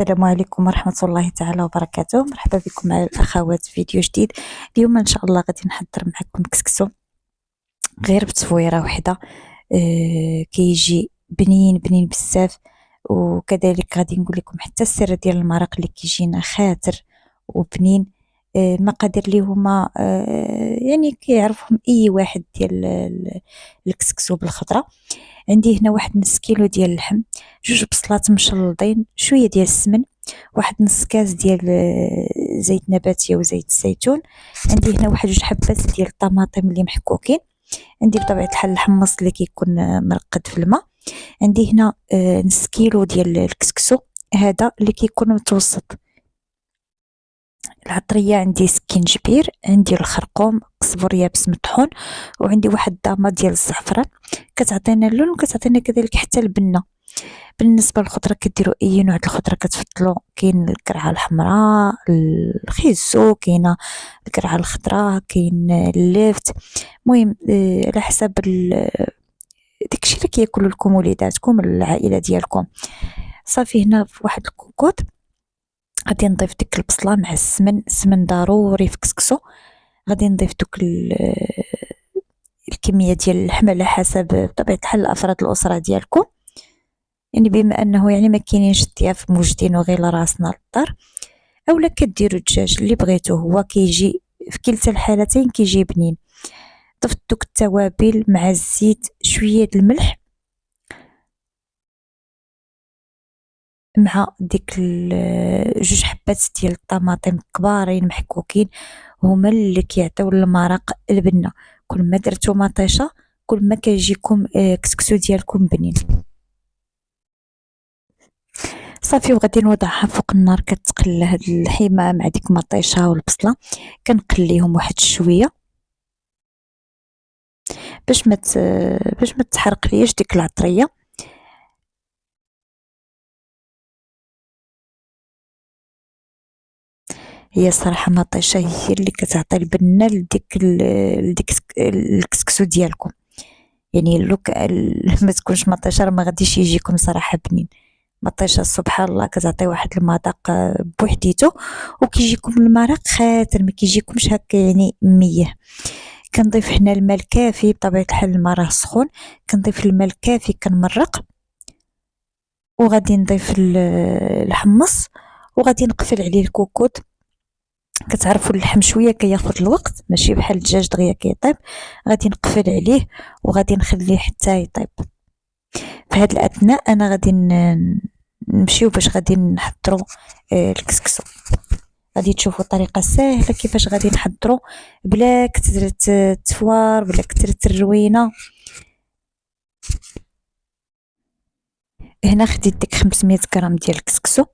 السلام عليكم ورحمة الله تعالى وبركاته. مرحبا بكم مع الأخوات في فيديو جديد. اليوم إن شاء الله غادي نحضر معكم كسكسو غير بتصويرة وحدة. كيجي بنين بنين بزاف، وكذلك غادي نقول لكم حتى السر ديال المرق اللي كيجينا خاتر وبنين. المقادير اللي هما يعني كيعرفهم اي واحد ديال الكسكسو بالخضره. عندي هنا واحد نص كيلو ديال اللحم، جوج بصلات مشلضين، شويه ديال السمن، واحد نص كاس ديال زيت نباتي وزيت الزيتون. عندي هنا واحد جوج حبات ديال الطماطم اللي محكوكين. عندي بطبيعه الحال الحمص اللي كيكون مرقد في الماء. عندي هنا نص كيلو ديال الكسكسو هذا اللي كيكون متوسط. العطريه عندي سكينجبير، عندي الخرقوم، قزبر يابس مطحون، وعندي واحد الدامه ديال الزعفران كتعطينا اللون وكتعطينا كذلك حتى البنه. بالنسبه للخضره كديروا اي نوع د الخضره كتفضلوا، كاين القرعه الحمراء، الخيزو، كاينه القرعه الخضراء، كاين اللفت. المهم على حسب داكشي اللي كياكلوا لكم وليداتكم العائله ديالكم. صافي هنا في واحد الكوكوط غادي نضيف ديك البصله مع السمن ضروري في كسكسو. غادي نضيف دوك الكميه ديال اللحم على حسب بطبيعه الحال افراد الاسره ديالكم، يعني بما انه يعني ما كاينينش الضياف موجودين وغير راسنا للدار، اولا كديروا الدجاج اللي بغيتو، هو كيجي في كلتا الحالتين كيجي بنين. ضفت دوك التوابل مع الزيت، شويه الملح مع ديك جوج حبات ديال الطماطم كبارين محكوكين، هما اللي كيعطيو المرق البنه. كل ما درتو مطيشه كل ما كيجيكم كسكسو ديالكم بنين. صافي وغادي نوضعها فوق النار كتقلى هاد الحيمه مع ديك مطيشه والبصله، كنقليهم واحد شويه باش ما تحرق ليش ديك العطريه. هي الصراحه مطيشه هي اللي كتعطي البنه لديك الكسكسو ديالكم، يعني لوك ما تكونش مطيشه ما غاديش يجيكم صراحه بنين. مطيشه سبحان الله كتعطي واحد المذاق بوحديتو، وكيجيكم المرق خاتر ما كيجيكمش هكا يعني ميه. كنضيف هنا الماء الكافي، بطبيعه الحال الماء راه سخون، كنضيف الماء الكافي كنمرق، وغادي نضيف الحمص، وغادي نقفل عليه الكوكوط. كتعرفوا اللحم شويه كياخذ الوقت، ماشي بحال الدجاج دغيا كيطيب. غادي نقفل عليه وغادي نخليه حتى يطيب. في هذا الاثناء انا غادي نمشيو باش غادي نحضروا الكسكسو. غادي تشوفوا طريقه سهله كيفاش غادي نحضروا بلا كثره التفوار بلا كثره الروينه. هنا خديت ديك 500 غرام ديال الكسكسو.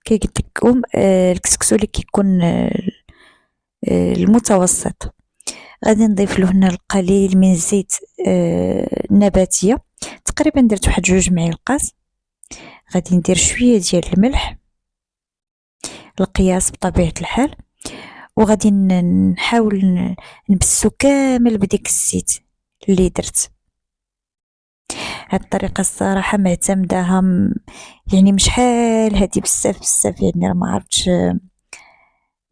كي قلت لكم الكسكسو اللي كيكون المتوسط. غادي نضيف له هنا القليل من الزيت النباتيه، تقريبا درت واحد 2 معالق. غادي ندير شويه ديال الملح القياس بطبيعه الحال، وغادي نحاول نبسو كامل بديك الزيت اللي درت. هاد الطريقه الصراحه معتمداها يعني مش حال هادي بزاف بزاف، يعني ما عرفتش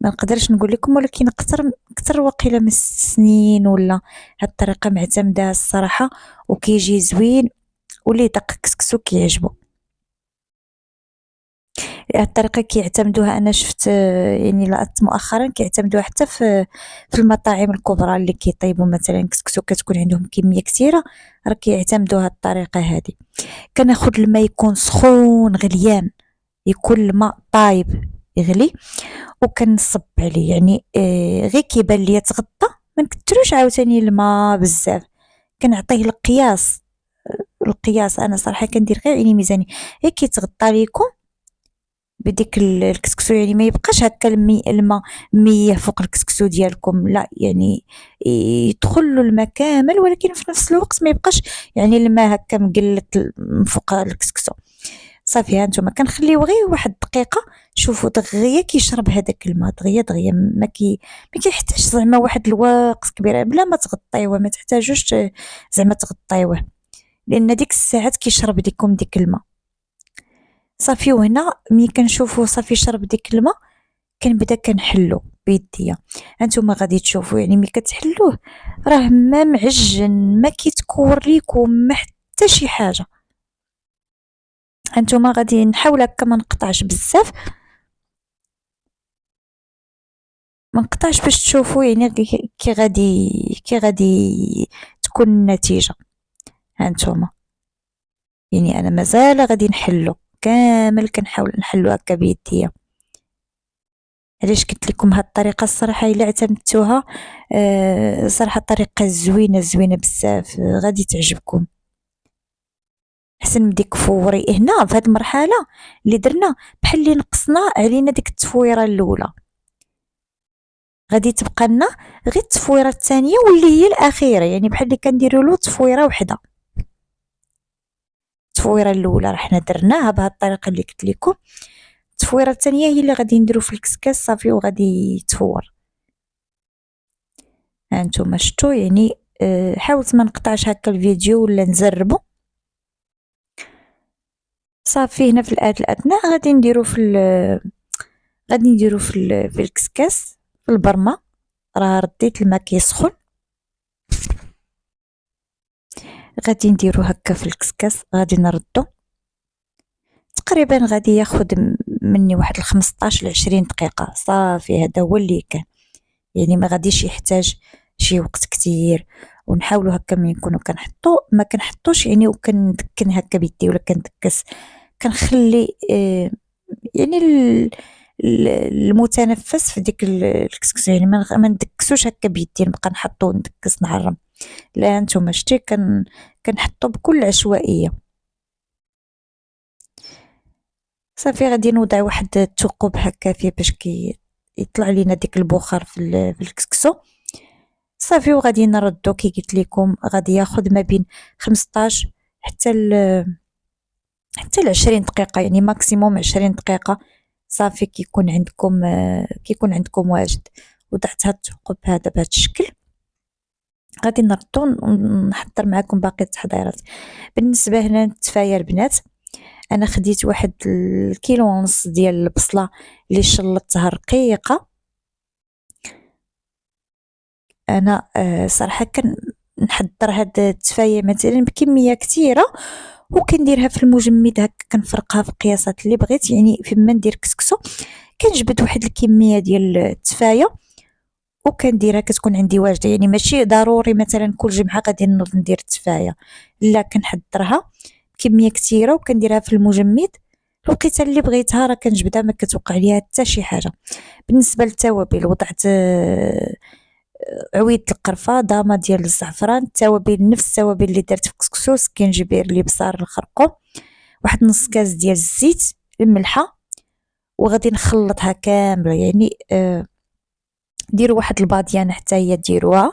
ما نقدرش نقول لكم، ولكن اكثر وقيله من 6 سنين ولا. هاد الطريقه معتمداها الصراحه وكيجي زوين، واللي دق كسكسو كيعجبو. هاد الطريقه كيعتمدوها، انا شفت يعني لقيت مؤخرا كيعتمدوها حتى في المطاعم الكبرى اللي كيطيبوا مثلا كسكسو كتكون عندهم كميه كثيره، راه كيعتمدوا هاد الطريقه هذه. كناخذ الماء يكون سخون غليان، يكون الماء طايب يغلي، وكنصب عليه يعني غير كيبان ليا تغطى، ما نكثروش عاوتاني الماء بزاف، كنعطيه القياس. انا صراحه كندير غير عيني ميزاني، غير كيتغطى ليكم بديك الكسكسو، يعني ما يبقاش هكا الماء ميه فوق الكسكسو ديالكم، لا يعني يدخل له الماء كامل، ولكن في نفس الوقت ما يبقاش يعني الماء هكا مقلت من فوق الكسكسو. صافي ها نتوما كنخليو غير واحد دقيقه. شوفوا دغيا كيشرب هذاك الماء دغيا ما كيحتاج زعما واحد الوقت كبير، بلا ما تغطيوه، ما تحتاجوش زعما تغطيوه، لان ديك الساعات كيشرب لكم ديك الماء. صافي. وهنا ملي كنشوفو صافي شرب ديك الماء كنبدا كنحلو بيديا. هانتوما غادي تشوفوا يعني ملي كتحلوه راه ما معجن ما كيتكور ليكم ما حتى شي حاجه. هانتوما غادي نحاول هكا ما نقطعش بزاف، ما نقطعش باش تشوفوا يعني كي غادي تكون النتيجه. هانتوما يعني انا مازال غادي نحلو كامل، كنحاول نحلو هكا بيديا. علاش قلت لكم هاد الطريقه الصراحه الا اعتمدتوها صراحه طريقه زوينه بزاف، غادي تعجبكم احسن من ديك فوري. هنا في هاد المرحله اللي درنا بحال اللي نقصنا علينا ديك التفويره الاولى، غادي تبقى لنا غير التفويره الثانيه واللي هي الاخيره، يعني بحال اللي كنديروا له تفويره وحده. التفويره الاولى راه حنا درناها بهاد الطريقه اللي قلت لكم، التفويره الثانيه هي اللي غادي نديرو في الكسكاس صافي وغادي يتفور. هانتوما شفتوا يعني حاولت ما نقطعش هكا الفيديو ولا نزربو. صافي هنا في الآلة الأدنى غادي نديرو في الكسكاس في البرمة. راه رديت الماء كيسخن، غادي نديرو هكا في الكسكاس، غادي نردو تقريبا غادي ياخد مني واحد 15 ل 20 دقيقة. صافي هذا هو اللي كان، يعني ما غاديش يحتاج شي وقت كتير. ونحاولو هكا من نكونو كنحطو ما كنحطوش يعني وكندكن هكا بيدي ولا كندكس، كنخلي يعني المتنفس في ديك الكسكس، يعني ما ندكسوش هكا بيدي نبقى نحطو ندكس نعرم. لا نتوما شتي كنحطو بكل عشوائيه. صافي غادي نوضع واحد الثقوب هكا فيه باش يطلع لينا ديك البخار في الكسكسو. صافي وغادي نردو كي قلت لكم غادي ياخذ ما بين 15 حتى ل 20 دقيقه، يعني ماكسيموم 20 دقيقه. صافي كيكون عندكم واجد. وضعت هاد الثقوب هذا بهذا الشكل. غادي نردو نحضر معكم باقي التحضيرات. بالنسبه هنا للتفايه البنات، انا خديت واحد الكيلو ونص ديال البصله اللي شلطتها رقيقه. انا صراحه كنحضر هاد التفايه مثلا بكميه كثيره وكنديرها في المجمد هكا، كنفرقها في القياسات اللي بغيت، يعني فيما ندير كسكسو كنجبد واحد الكميه ديال التفايه وكنديرها كتكون عندي واجده، يعني ماشي ضروري مثلا كل جمعه غادي نوض ندير التفايه، لا كنحضرها كميه كثيره وكنديرها في المجمد. الوقيته اللي بغيتها راه كنجبدها ما كتوقع ليها حتى شي حاجه. بالنسبه للتوابل وضعت عويد القرفه، ضامه ديال الزعفران، التوابل نفس التوابل اللي درت في كسكسو، سكينجبير، الابصار، الخرقوم، واحد نص كاس ديال الزيت، الملحه. وغادي نخلطها كامله، يعني ديروا واحد الباديان حتى هي ديروها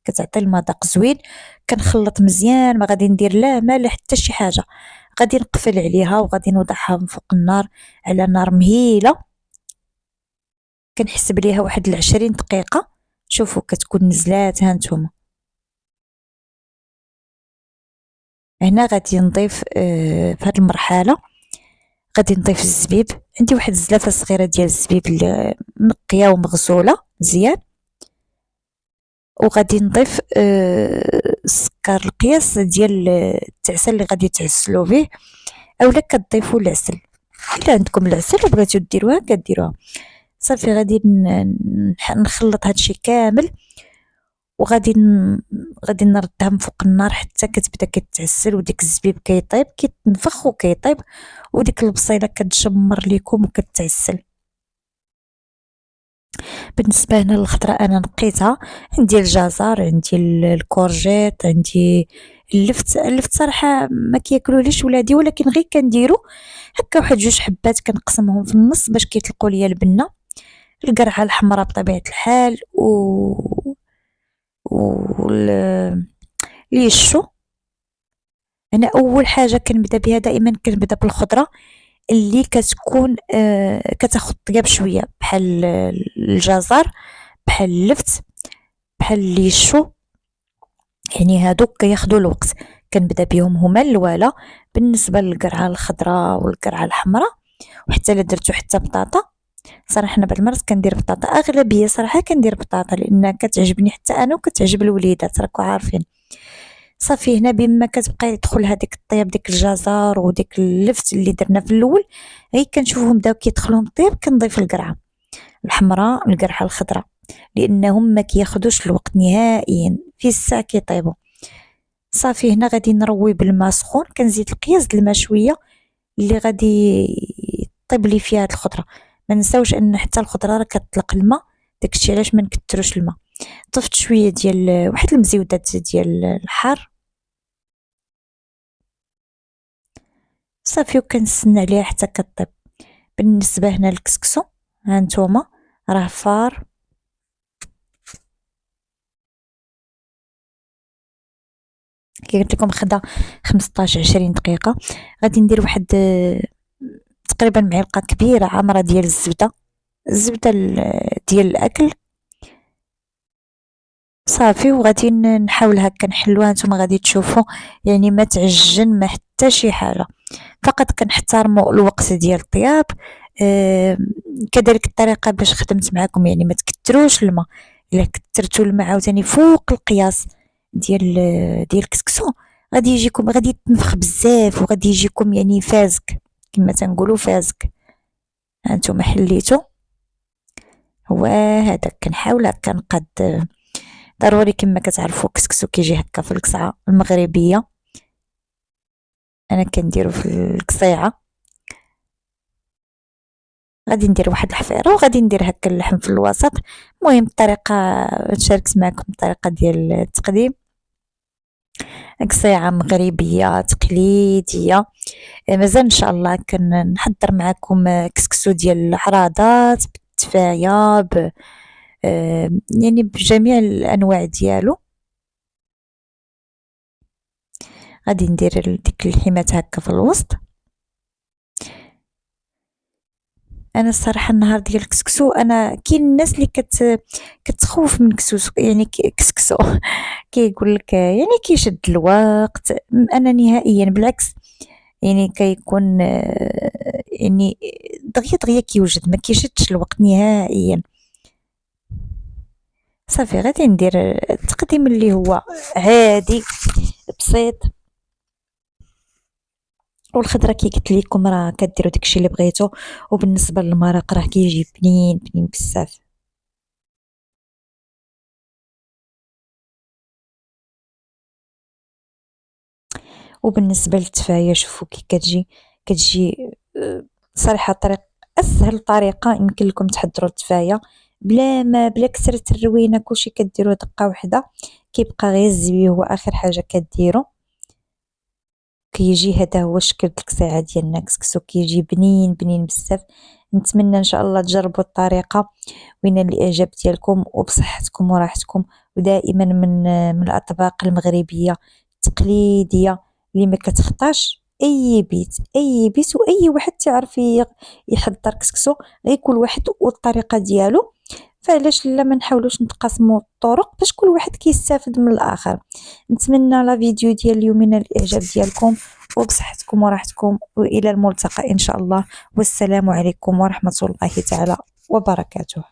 كتعطي المذاق زوين. كنخلط مزيان، ما غادي ندير لا ما لا حتى شي حاجه. غادي نقفل عليها وغادي نوضعها من فوق النار على نار مهيله، كنحسب ليها واحد 20 دقيقه. شوفوا كتكون نزلات. هانتوما هنا غادي نضيف في هذه المرحله غادي نضيف الزبيب. عندي واحد الزلافه صغيره ديال الزبيب اللي منقيه ومغسوله مزيان. وغادي نضيف السكر القياس ديال التعسل اللي غادي تعسلوا به، اولا كتضيفوا العسل الا عندكم العسل وبغيتو ديروها كديروها. صافي غادي نخلط هادشي كامل وغادي غادي نردها من فوق النار حتى كتبدا كتعسل وديك الزبيب كيطيب كيتنفخ وكيطيب وديك البصيله كتجمر ليكم وكتعسل. بالنسبه هنا للخضره انا نقيتها، عندي الجزر، عندي الكورجيت، عندي اللفت صراحه ما كياكلوليش ولادي، ولكن غير كنديرو هكا واحد جوج حبات كنقسمهم في النص باش كيطلقوا ليا البنه. القرعه الحمراء بطبيعه الحال و ليشو. انا اول حاجه كنبدا بها دائما كنبدا بالخضره اللي كتكون كتاخد طياب شويه، بحال الجزر، بحال اللفت، بحال ليشو، يعني هادوك كياخدوا الوقت. كنبدا بهم هما الاولى. بالنسبه للقرعه الخضراء والقرعه الحمراء، وحتى الا درتو حتى بطاطا، صراحه انا بعض المرات كندير بطاطا، اغلبيه صراحه كندير بطاطا لان كتعجبني حتى انا وكتعجب الوليدات، راكو عارفين. صافي هنا بما كتبقى يدخل هذيك الطياب، ديك الجزر وديك اللفت اللي درنا في الاول، غير كنشوفهم بداو كيدخلوا الطياب كنضيف القرعه الحمراء القرعه الخضراء، لانهم ما كياخذوش الوقت نهائيا، في الساعه كيطيبوا. صافي هنا غادي نروي بالماء سخون، كنزيد القياس د الماء شويه اللي غادي طيب لي فيها هاد الخضره. ما نساوش ان حتى الخضره راه كتطلق الماء، داكشي علاش ما نكثروش الماء. طفت شويه ديال واحد المزيودات ديال الحار، صافي وكنستنى عليها حتى كطيب. بالنسبه هنا للكسكسو، ها نتوما راه فار، كي قلت لكم خدا 15 20 دقيقه. غادي ندير واحد تقريبا معلقه كبيره عامره ديال الزبده ديال الاكل. صافي وغادي نحاول هكا نحلوها، نتوما غادي تشوفوا يعني ما تعجن ما حتى شي حاجه، فقط كنحترموا الوقت ديال الطياب. كذلك الطريقه باش خدمت معكم، يعني ما تكثروش الماء، الا كثرتوا الماء عاوتاني فوق القياس ديال الكسكسو غادي يجيكم، غادي يتنفخ بزاف وغادي يجيكم يعني فازك كما تنقولوا فازك. هانتوما حليتو، هو هذا كنحاول هكا نقاد. ضروري كما كتعرفوا كسكسو كيجي هكا في القصعه المغربيه، انا كنديرو في القصيعه. غادي ندير واحد الحفيره وغادي ندير هكا اللحم في الوسط. المهم الطريقه شاركت معكم الطريقه ديال التقديم، قصيعه مغربيه تقليديه. مازال ان شاء الله كنحضر معكم كسكسو ديال العراضات بالتفايه يعني بجميع الانواع ديالو. غادي ندير ديك اللحمات هكا في الوسط. انا الصراحه النهار ديال الكسكسو، انا كاين الناس اللي كتخوف من كسكسو، يعني كسكسو كيقول لك يعني كيشد الوقت. انا نهائيا بالعكس، يعني كيكون يعني دغيا دغيا كيوجد، ما كيشدش الوقت نهائيا. صافي غادي ندير التقديم اللي هو عادي بسيط. والخضره كي قلت لكم راه كديروا داكشي اللي بغيتو، وبالنسبه للمرق راه كيجي بنين بنين بزاف. وبالنسبه للتفايه شوفوا كي كتجي صراحه اسهل طريقه يمكن لكم تحضروا التفايه بلا كثرة الروينه، كلشي كديروه دقه واحده، كيبقى غير الزبيب هو اخر حاجه كديروا. كيجي هذا هو الشكل القصيعه ديالنا كسكسو، كيجي بنين بنين بزاف. نتمنى ان شاء الله تجربوا الطريقه وينال الاعجاب ديالكم وبصحتكم وراحتكم. ودائما من الاطباق المغربيه التقليديه اللي ما كتخطاش اي بيت واي واحد تعرف يحضر كسكسو، غير كل واحد والطريقه ديالو. فعلاش لا ما نحاولوش نتقاسموا الطرق باش كل واحد كيستافد من الاخر. نتمنى لا فيديو ديال اليوم ينال الاعجاب ديالكم وبصحتكم وراحتكم، والى الملتقى ان شاء الله، والسلام عليكم ورحمه الله تعالى وبركاته.